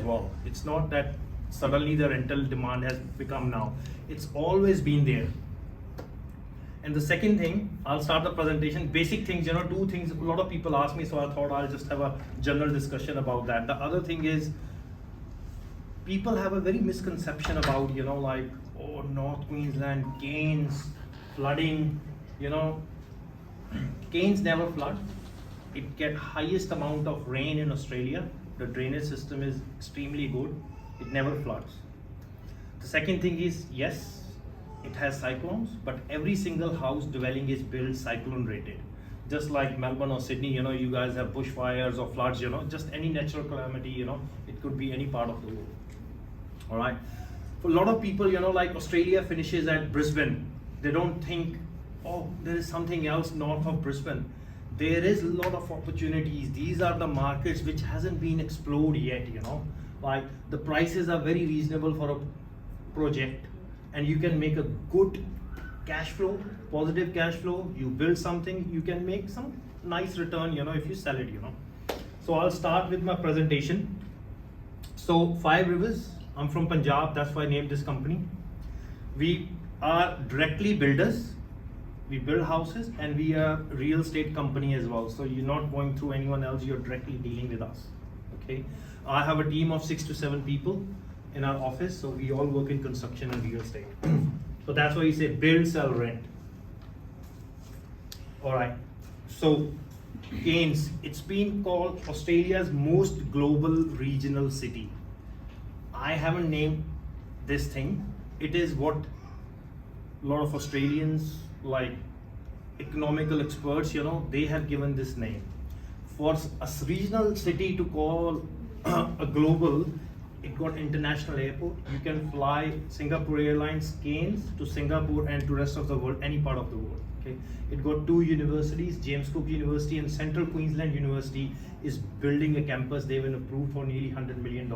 well. It's not that suddenly the rental demand has become now. It's always been there. And the second thing, I'll start the presentation. Basic things, two things. A lot of people ask me, so I thought I'll just have a general discussion about that. The other thing is, people have a very misconception about, like, oh, North Queensland, Cairns, flooding, Cairns never flood. It get highest amount of rain in Australia. The drainage system is extremely good. It never floods. The second thing is, yes, it has cyclones, but every single house dwelling is built cyclone rated. Just like Melbourne or Sydney, you guys have bushfires or floods, just any natural calamity, it could be any part of the world. All right. For a lot of people, like Australia finishes at Brisbane. They don't think, oh, there is something else north of Brisbane. There is a lot of opportunities. These are the markets which hasn't been explored yet, Like the prices are very reasonable for a project, and you can make a good cash flow, positive cash flow. You build something, you can make some nice return, if you sell it, So I'll start with my presentation. So 5 Rivers, I'm from Punjab, that's why I named this company. We are directly builders. We build houses, and we are a real estate company as well. So you're not going through anyone else, you're directly dealing with us. Okay. I have a team of 6 to 7 people in our office, so we all work in construction and real estate. So that's why you say build, sell, rent. All right. So Cairns, it's been called Australia's most global regional city. I haven't named this thing. It is what a lot of Australians, like economical experts, they have given this name. For a regional city to call a global, it got international airport. You can fly Singapore Airlines, Cairns to Singapore and to rest of the world, any part of the world. Okay. It got 2 universities, James Cook University and Central Queensland University is building a campus. They've been approved for nearly $100 million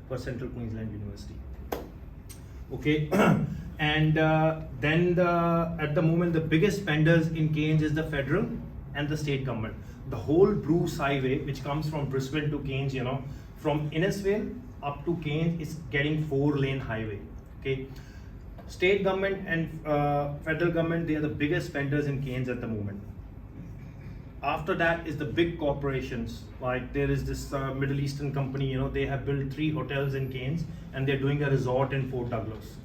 for Central Queensland University. Okay. And then at the moment, the biggest spenders in Cairns is the federal and the state government. The whole Bruce Highway, which comes from Brisbane to Cairns, from Innisfail up to Cairns, is getting 4-lane highway. Okay, state government and federal government, they are the biggest spenders in Cairns at the moment. After that is the big corporations, like there is this Middle Eastern company, they have built 3 hotels in Cairns and they're doing a resort in Port Douglas.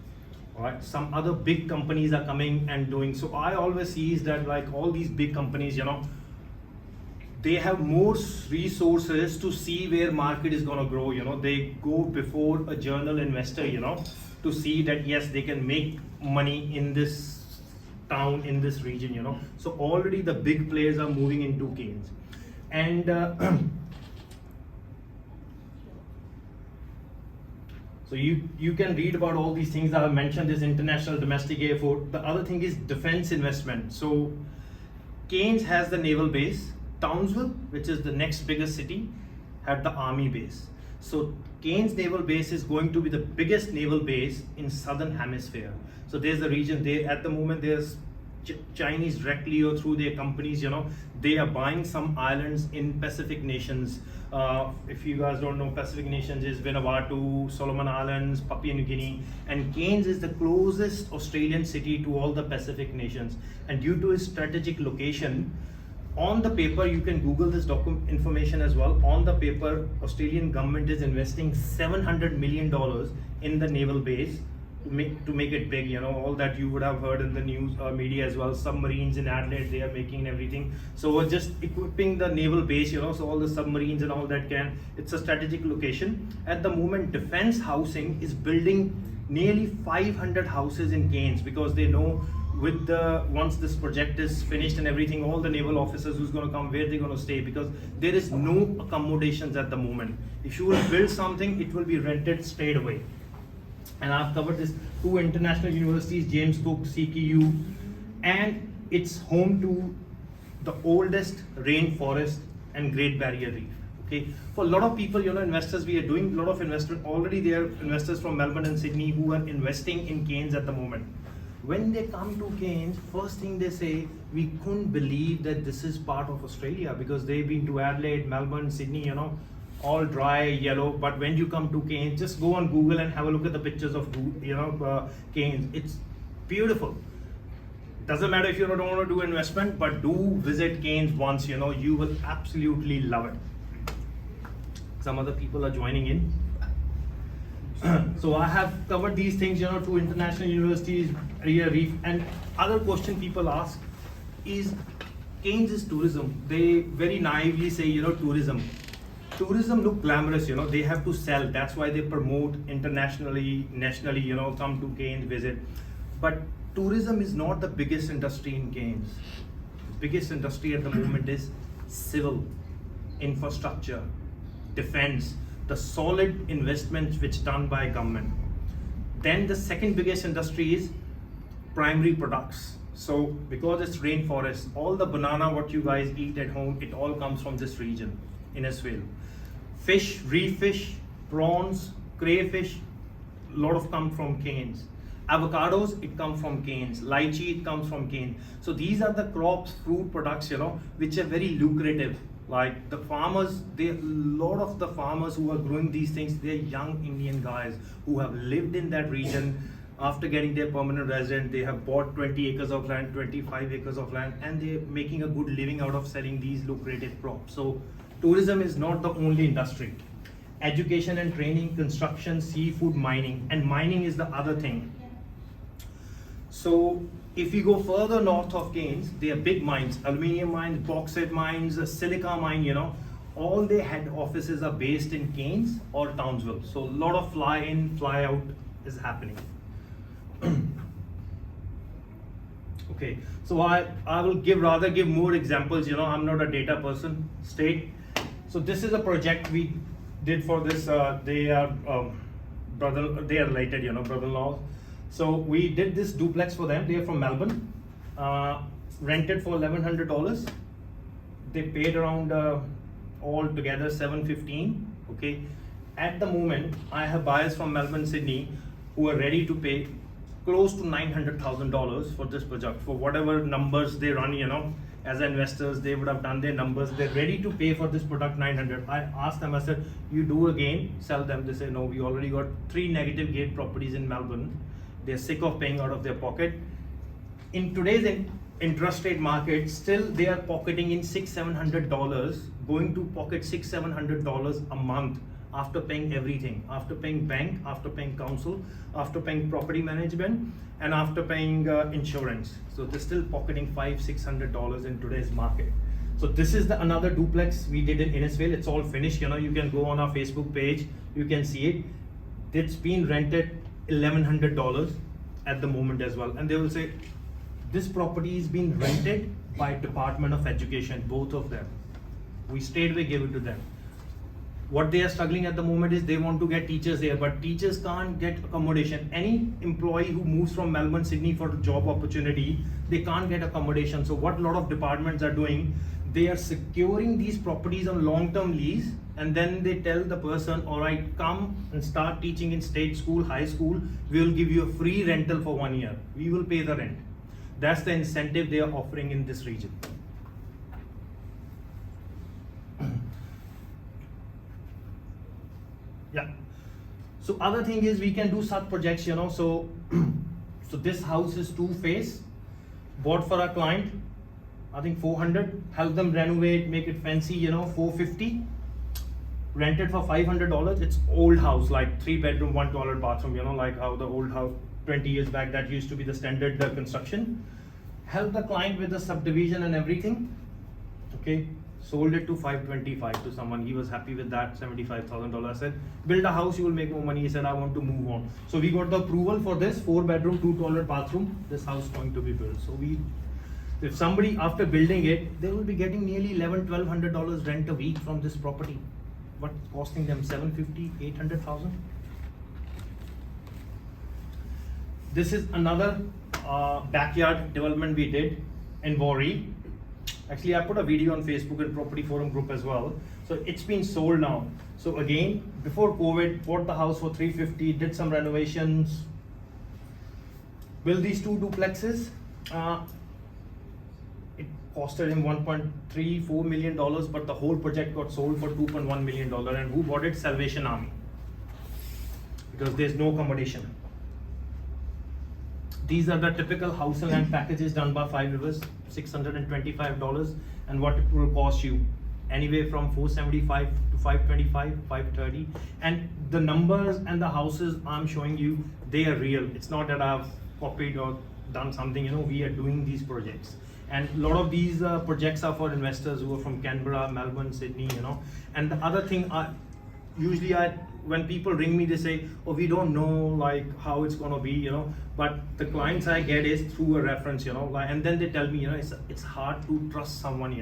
All right, some other big companies are coming and doing. So I always see is that like all these big companies, they have more resources to see where market is going to grow. They go before a journal investor, to see that yes, they can make money in this town, in this region, So already the big players are moving into Cairns. And so you can read about all these things that I mentioned, this international domestic airport. The other thing is defense investment. So Cairns has the naval base. Townsville, which is the next biggest city, had the army base. So Cairns Naval Base is going to be the biggest naval base in Southern Hemisphere. So there's a region there. At the moment, there's Chinese directly or through their companies, they are buying some islands in Pacific nations. If you guys don't know, Pacific nations is Vanuatu, Solomon Islands, Papua New Guinea, and Cairns is the closest Australian city to all the Pacific nations. And due to its strategic location, on the paper, you can Google this information as well. On the paper, Australian government is investing $700 million in the naval base to make it big. All that you would have heard in the news media as well. Submarines in Adelaide, they are making everything. So we're just equipping the naval base, so all the submarines and all that it's a strategic location. At the moment, Defense Housing is building nearly 500 houses in Cairns because they know with once this project is finished and everything, all the naval officers who's going to come, where they're going to stay, because there is no accommodations at the moment. If you will build something, it will be rented straight away. And I've covered this 2 international universities, James Cook, CQU, and it's home to the oldest rainforest and Great Barrier Reef. Okay, for a lot of people, investors, we are doing a lot of investment already. There are investors from Melbourne and Sydney who are investing in Cairns at the moment. When they come to Cairns, first thing they say, we couldn't believe that this is part of Australia, because they've been to Adelaide, Melbourne, Sydney, all dry, yellow. But when you come to Cairns, just go on Google and have a look at the pictures of Cairns. It's beautiful. Doesn't matter if you don't want to do investment, but do visit Cairns once. You will absolutely love it. Some other people are joining in. So I have covered these things, to international universities, and other question people ask is, Cairns is tourism. They very naively say, tourism. Tourism look glamorous, they have to sell. That's why they promote internationally, nationally, come to Cairns, visit. But tourism is not the biggest industry in Cairns. The biggest industry at the moment is civil, infrastructure, defense, the solid investments which done by government. Then the second biggest industry is primary products. So because it's rainforest, all the banana what you guys eat at home, it all comes from this region in Israel. Fish, reef fish, prawns, crayfish, a lot of come from Cairns. Avocados, it comes from Cairns. Lychee, it comes from Cairns. So these are the crops, fruit products, which are very lucrative. Like the farmers, a lot of the farmers who are growing these things, they're young Indian guys who have lived in that region. After getting their permanent resident, they have bought 20 acres of land, 25 acres of land, and they're making a good living out of selling these lucrative crops. So tourism is not the only industry. Education and training, construction, seafood, mining, and mining is the other thing. So if you go further north of Cairns, there are big mines, aluminium mines, bauxite mines, silica mine, all their head offices are based in Cairns or Townsville. So a lot of fly in, fly out is happening. Okay, so I will rather give more examples, I'm not a data person. State. So this is a project we did for this, they are related, brother-in-law. So we did this duplex for them. They are from Melbourne, rented for $1,100. They paid around all together $715. Okay. At the moment, I have buyers from Melbourne, Sydney, who are ready to pay close to $900,000 for this project. For whatever numbers they run, as investors, they would have done their numbers. They're ready to pay for this product $900. I asked them. I said, "You do again, sell them." They say, "No, we already got 3 negative gate properties in Melbourne." They're sick of paying out of their pocket. In today's interest rate market, still they are pocketing in $600-700, going to pocket $600-700 a month after paying everything, after paying bank, after paying council, after paying property management, and after paying insurance. So they're still pocketing $500-600 in today's market. So this is another duplex we did in Innisfail. It's all finished. You can go on our Facebook page. You can see it. It's been rented $1,100 at the moment as well. And they will say, this property is being rented by Department of Education, both of them. We straight away gave it to them. What they are struggling at the moment is they want to get teachers here, but teachers can't get accommodation. Any employee who moves from Melbourne, Sydney for job opportunity, they can't get accommodation. So what a lot of departments are doing, they are securing these properties on long-term lease, and then they tell the person, all right, come and start teaching in state school, high school. We will give you a free rental for 1 year. We will pay the rent. That's the incentive they are offering in this region. Yeah. So other thing is we can do such projects, so this house is 2-phase, bought for a client, I think 400, help them renovate, make it fancy, 450, rented for $500. It's old house, like 3 bedroom, 1 toilet, bathroom, like how the old house 20 years back, that used to be the standard construction. Help the client with the subdivision and everything. Okay. Sold it to $525 to someone. He was happy with that, $75,000. I said, build a house, you will make more money. He said, I want to move on. So we got the approval for this 4 bedroom, 2 toilet, bathroom. This house is going to be built. So if somebody after building it, they will be getting nearly $1,100-1,200 rent a week from this property. What costing them $750,000, $800,000? This is another backyard development we did in Warri. Actually, I put a video on Facebook and Property Forum group as well. So it's been sold now. So again, before COVID, bought the house for $350, did some renovations, built these 2 duplexes. costed him $1.34 million, but the whole project got sold for $2.1 million. And who bought it? Salvation Army. Because there's no accommodation. These are the typical house and land packages done by Five Rivers, $625, and what it will cost you. Anywhere from 475 to 525, 530. And the numbers and the houses I'm showing you, they are real. It's not that I've copied or done something, we are doing these projects. And a lot of these projects are for investors who are from Canberra, Melbourne, Sydney, And the other thing, usually when people ring me, they say, oh, we don't know like how it's gonna be, but the clients I get is through a reference, and then they tell me, it's hard to trust someone,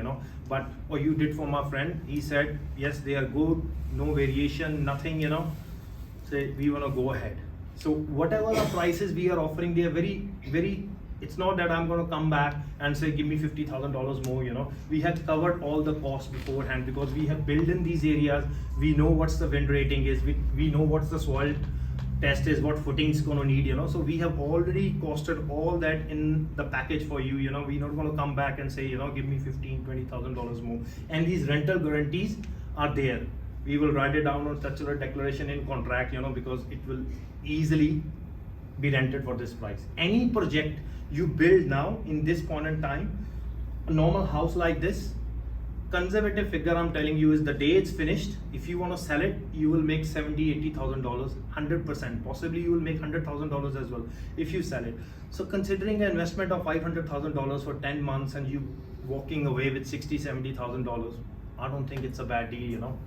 but you did for my friend, he said, yes, they are good, no variation, nothing, say we wanna go ahead. So whatever the prices we are offering, they are very, very, it's not that I'm going to come back and say, give me $50,000 more, We have covered all the costs beforehand because we have built in these areas. We know what's the wind rating is. We know what's the soil test is, what footing is going to need, So we have already costed all that in the package for you, We're not going to come back and say, give me $15,000, $20,000 more. And these rental guarantees are there. We will write it down on statutory declaration in contract, because it will easily be rented for this price. Any project you build now in this point in time, a normal house like this, conservative figure I'm telling you is the day it's finished, if you want to sell it, you will make $70,000, $80,000, 100%. Possibly you will make $100,000 as well if you sell it. So considering an investment of $500,000 for 10 months and you walking away with $60,000, $70,000, I don't think it's a bad deal,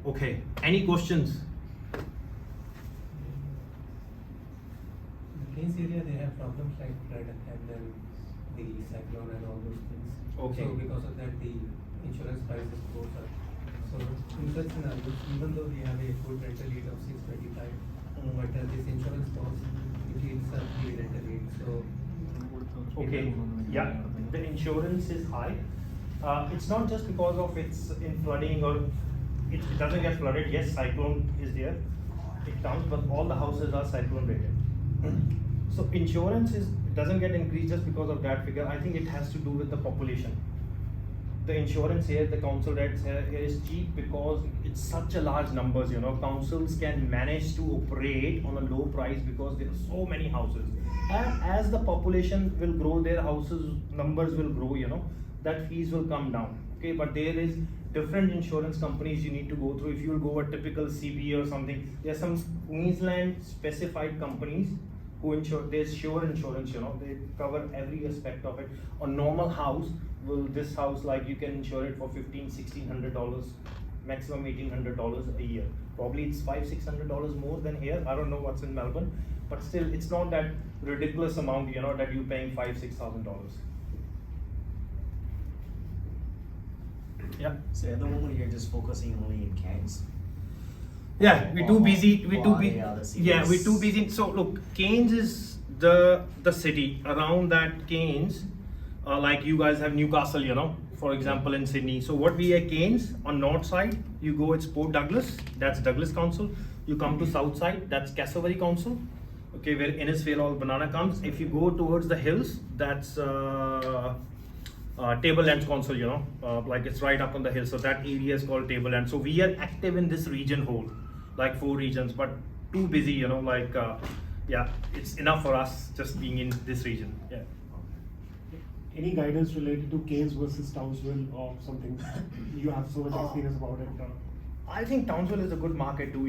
Okay, any questions? In Keynes area, they have problems like flood and then the cyclone and all those things. Okay. So because of that, the insurance prices goes up. So in such scenarios, even though we have a good rental rate of 625, but this insurance cost, it eats up the rental rate. So okay, yeah, the insurance is high. It's not just because of it's in flooding or it doesn't get flooded. Yes, cyclone is there, it comes, but all the houses are cyclone rated. So insurance doesn't get increased just because of that figure. I think it has to do with the population. The insurance here, the council rates here is cheap because it's such a large numbers, councils can manage to operate on a low price because there are so many houses. And as the population will grow, their houses numbers will grow, that fees will come down. Okay, but there is different insurance companies you need to go through. If you will go a typical CB or something, there are some Queensland specified companies who insure, there's sure insurance, they cover every aspect of it. A normal house, this house, like you can insure it for $1,500, $1,600, maximum $1,800 a year. Probably it's $500, $600 more than here. I don't know what's in Melbourne, but still it's not that ridiculous amount, that you're paying $5,000, $6,000. Yeah. So at the moment you're just focusing only in Cairns? Yeah, we're too busy. We're too busy. Yeah, we're too busy. So look, Cairns is the city around that Cairns. Like you guys have Newcastle, for example in Sydney. So what we are Cairns on north side, you go it's Port Douglas, that's Douglas Council. You come to south side, that's Cassowary Council. Okay, where Innisfail or Banana comes. If you go towards the hills, that's Tablelands Council, like it's right up on the hill. So that area is called Tablelands. So we are active in this region whole, like 4 regions, but too busy, yeah, it's enough for us just being in this region. Yeah. Any guidance related to Cairns versus Townsville or something? You have so much experience about it. I think Townsville is a good market too,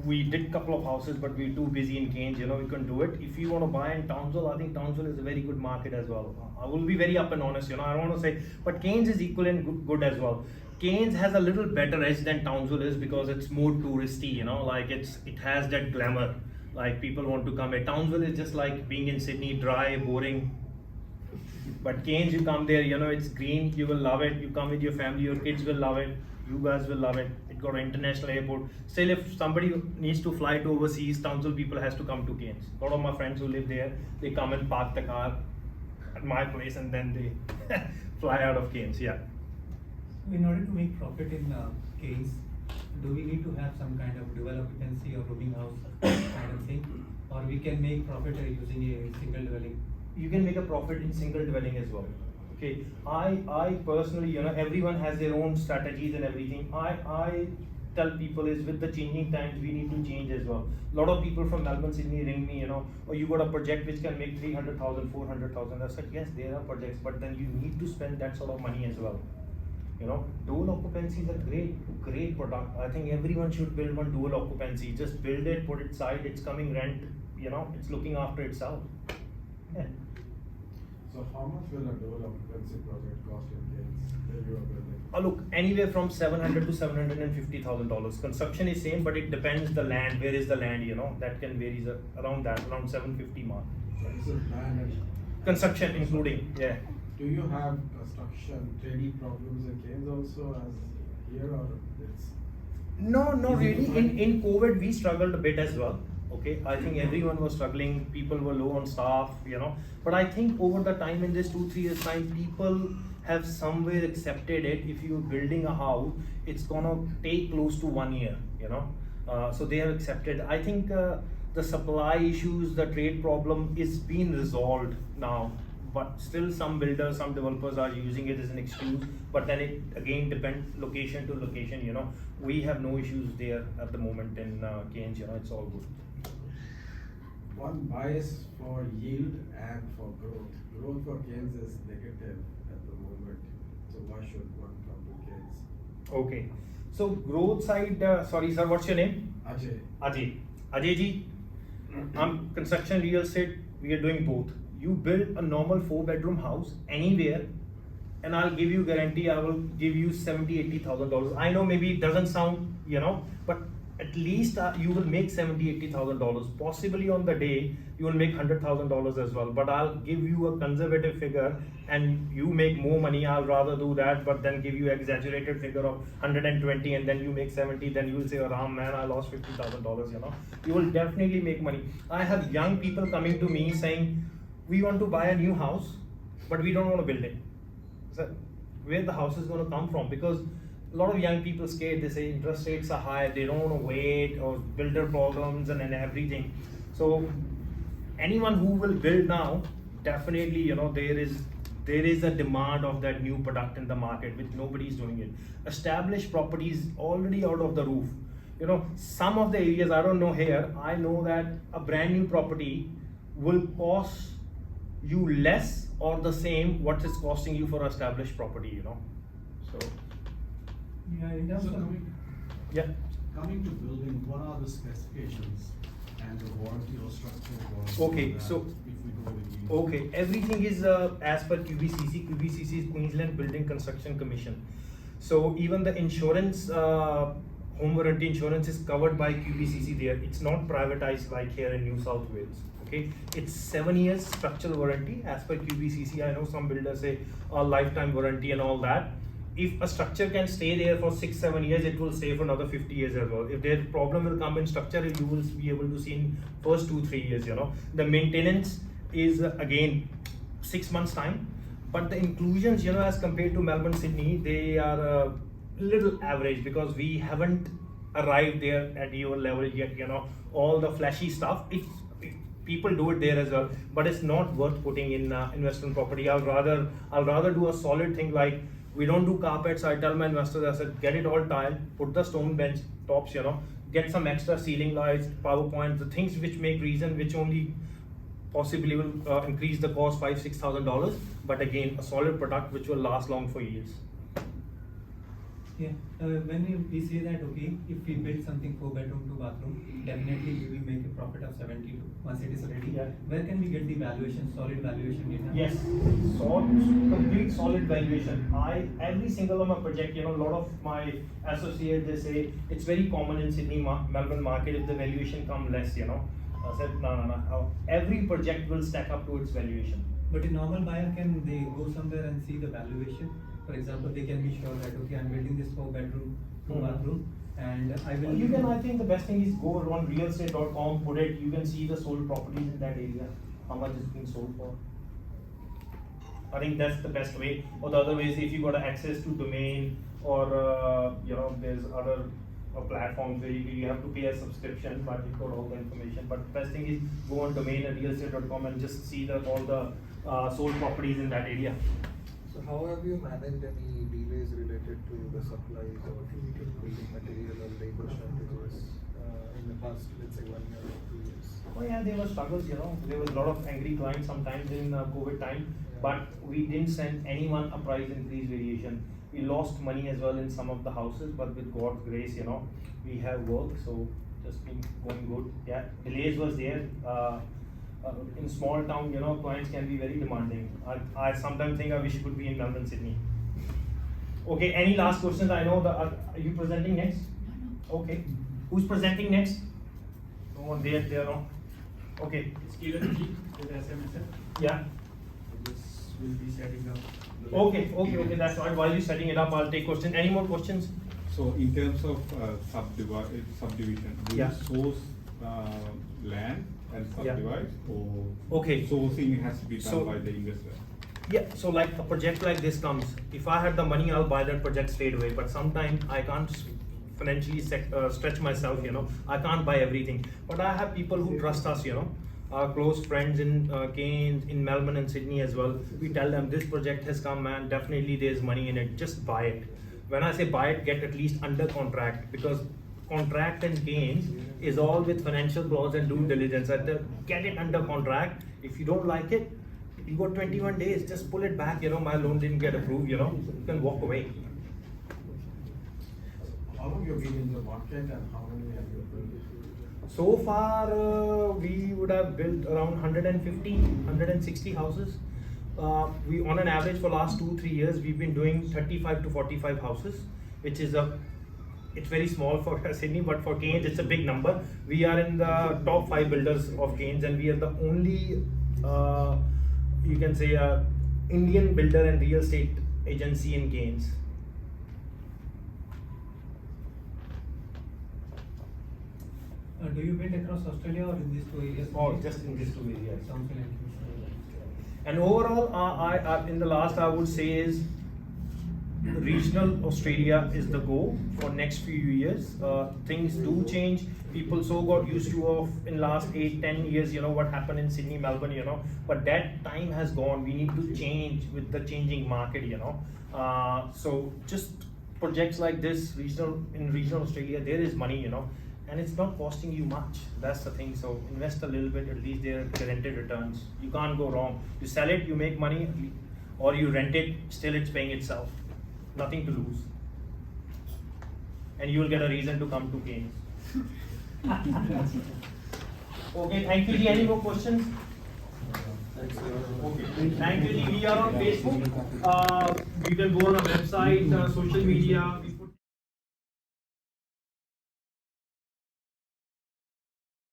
we did a couple of houses, but we're too busy in Cairns, we couldn't do it. If you want to buy in Townsville, I think Townsville is a very good market as well. I will be very up and honest, I don't want to say, but Cairns is equal and good as well. Cairns has a little better edge than Townsville is because it's more touristy, like it has that glamour, like people want to come here. Townsville is just like being in Sydney, dry, boring. But Cairns, you come there, it's green, you will love it. You come with your family, your kids will love it, you guys will love it. It got an international airport. Still, if somebody needs to fly to overseas, Townsville people has to come to Cairns. A lot of my friends who live there, they come and park the car at my place and then they fly out of Cairns, yeah. In order to make profit in Cairns, do we need to have some kind of dual occupancy or rooming house kind of thing, or we can make profit using a single dwelling? You can make a profit in single dwelling as well. Okay, I personally, you know, everyone has their own strategies and everything. I tell people is with the changing times, we need to change as well. A lot of people from Melbourne, Sydney ring me, you know, oh, you got a project which can make 300,000, 400,000. I said, yes, there are projects, but then you need to spend that sort of money as well. You know, dual occupancy is a great product. I think everyone should build one dual occupancy. Just build it, put it side, it's coming rent, you know, it's looking after itself. Yeah. So how much will a dual occupancy project cost in Cairns where you are building? Look, anywhere from $700 to $750,000. Construction is same, but it depends the land. Where is the land? You know, that can vary around 750 mark. So this is land and Construction including, yeah. do you have construction trading problems in Cairns also as here, or it's? No, not Is it really. fine? In COVID, we struggled a bit as well. Okay, I think everyone was struggling. People were low on staff, you know. But I think over the time, in this 2-3 years time, people have somewhere accepted it. If you're building a house, it's gonna take close to 1 year, you know. So they have accepted. I think the supply issues, the trade problem is being resolved now. But still some builders, some developers are using it as an excuse. But then it again depends location to location, you know. We have no issues there at the moment in Cairns, you know, it's all good. One bias for yield and for growth. Growth for Cairns is negative at the moment. So why should one come to Cairns? Okay. So growth side, sorry sir, what's your name? Ajay. Ajay ji, I'm construction real estate, we are doing both. You build a normal 4-bedroom house anywhere and I'll give you guarantee I will give you $70,000-$80,000. I know maybe it doesn't sound, you know, but at least you will make $70,000-$80,000. Possibly on the day you will make $100,000 as well. But I'll give you a conservative figure and you make more money. I'll rather do that, but then give you exaggerated figure of 120 and then you make 70. Then you will say, oh, Ram, man, I lost $50,000. You know, you will definitely make money. I have young people coming to me saying, we want to buy a new house, but we don't want to build it. So where the house is going to come from? Because a lot of young people scared. They say interest rates are high. They don't want to wait, or builder problems and everything. So anyone who will build now, definitely, you know, there is a demand of that new product in the market, which nobody is doing it. Established properties already out of the roof. You know, some of the areas, I don't know here, I know that a brand new property will cost you less or the same what it's costing you for established property, you know. So Yeah, in terms So of coming to building, what are the specifications and the warranty or structural warranty? Okay, for that so- if we go with you? okay, everything is as per QBCC. QBCC is Queensland Building Construction Commission. So even the insurance, home warranty insurance is covered by QBCC there. It's not privatized like here in New South Wales. Okay, it's 7 years structural warranty as per QBCC. I know some builders say a lifetime warranty and all that. If a structure can stay there for 6-7 years, it will stay for another 50 years as well. If there problem will come in structure, you will be able to see in first 2-3 years, you know. The maintenance is again 6 months time, but the inclusions, you know, as compared to Melbourne, Sydney, they are a little average because we haven't arrived there at your level yet, you know. All the flashy stuff, if people do it there as well, but it's not worth putting in investment property. I'll rather do a solid thing like, we don't do carpets. I tell my investors, I said, get it all tiled, put the stone bench tops, you know, get some extra ceiling lights, power points, the things which make reason, which only possibly will increase the cost $5,000-$6,000, but again, a solid product which will last long for years. Yeah, when we say that, okay, if we build something 4-bedroom, 2-bathroom, definitely we will make a profit of 70 to once it is ready. Yeah. Where can we get the valuation, solid valuation data? Yes, complete solid valuation. Every single of my project, you know, a lot of my associates, they say it's very common in Sydney, Melbourne market if the valuation come less, you know. I said no. Every project will stack up to its valuation. But a normal buyer, can they go somewhere and see the valuation? For example, they can be sure that, okay, I'm building this 4-bedroom, 2-bathroom, and I will. You can, I think the best thing is go on realestate.com, put it, you can see the sold properties in that area, how much it's being sold for. I think that's the best way. Or the other way is if you got access to domain or you know, there's other platforms where you have to pay a subscription, but you've got all the information. But the best thing is go on domain at realestate.com and just see all the sold properties in that area. So how have you managed any delays related to the supplies or building material or labor shortages in the past, let's say 1 year or 2 years? Oh yeah, there were struggles, there was a lot of angry clients sometimes in COVID time, but we didn't send anyone a price increase variation. We lost money as well in some of the houses, but with God's grace, we have work, so just been going good. Yeah, delays was there. In small town, clients can be very demanding. I sometimes think I wish it could be in Melbourne, Sydney. Okay, any last questions? I know are you presenting next? Okay, who's presenting next? No one there, no. Okay. It's QLD with SMSF. Yeah. This will be setting up. Okay, that's right. While you're setting it up, I'll take questions. Any more questions? So in terms of subdivision, do Yeah. you source land and Yeah. subdivide, or Okay. sourcing has to be done So- by the investor? Yeah, so like a project like this comes, if I had the money, I'll buy that project straight away, but sometimes I can't financially stretch myself, I can't buy everything. But I have people who trust us, our close friends in Cairns, in Melbourne and Sydney as well. We tell them this project has come, man, definitely there's money in it, just buy it. When I say buy it, get at least under contract, because contract in Cairns is all with financial clause and due diligence. Get it under contract. If you don't like it, you got 21 days, just pull it back, my loan didn't get approved, you can walk away. How long have you been in the market and how many have you built? So far, we would have built around 150, 160 houses. We, on an average for last 2-3 years, we've been doing 35 to 45 houses, which is it's very small for Sydney, but for Cairns, it's a big number. We are in the top 5 builders of Cairns, and we are the only, you can say, Indian builder and real estate agency in Cairns. Do you build across Australia or in these 2 areas? Or just in these 2 areas. Sounds like And overall, I in the last I would say is regional Australia is the goal for next few years. Things do change. People so got used to in last 8-10 years, what happened in Sydney, Melbourne, but that time has gone. We need to change with the changing market, so just projects like this, in regional Australia, there is money, and it's not costing you much. That's the thing. So invest a little bit, at least there are guaranteed returns. You can't go wrong. You sell it, you make money, or you rent it, still it's paying itself. Nothing to lose. And you will get a reason to come to Cairns. Okay, thank you. Any more questions? Okay, thank you. We are on Facebook. You can go on our website, social media.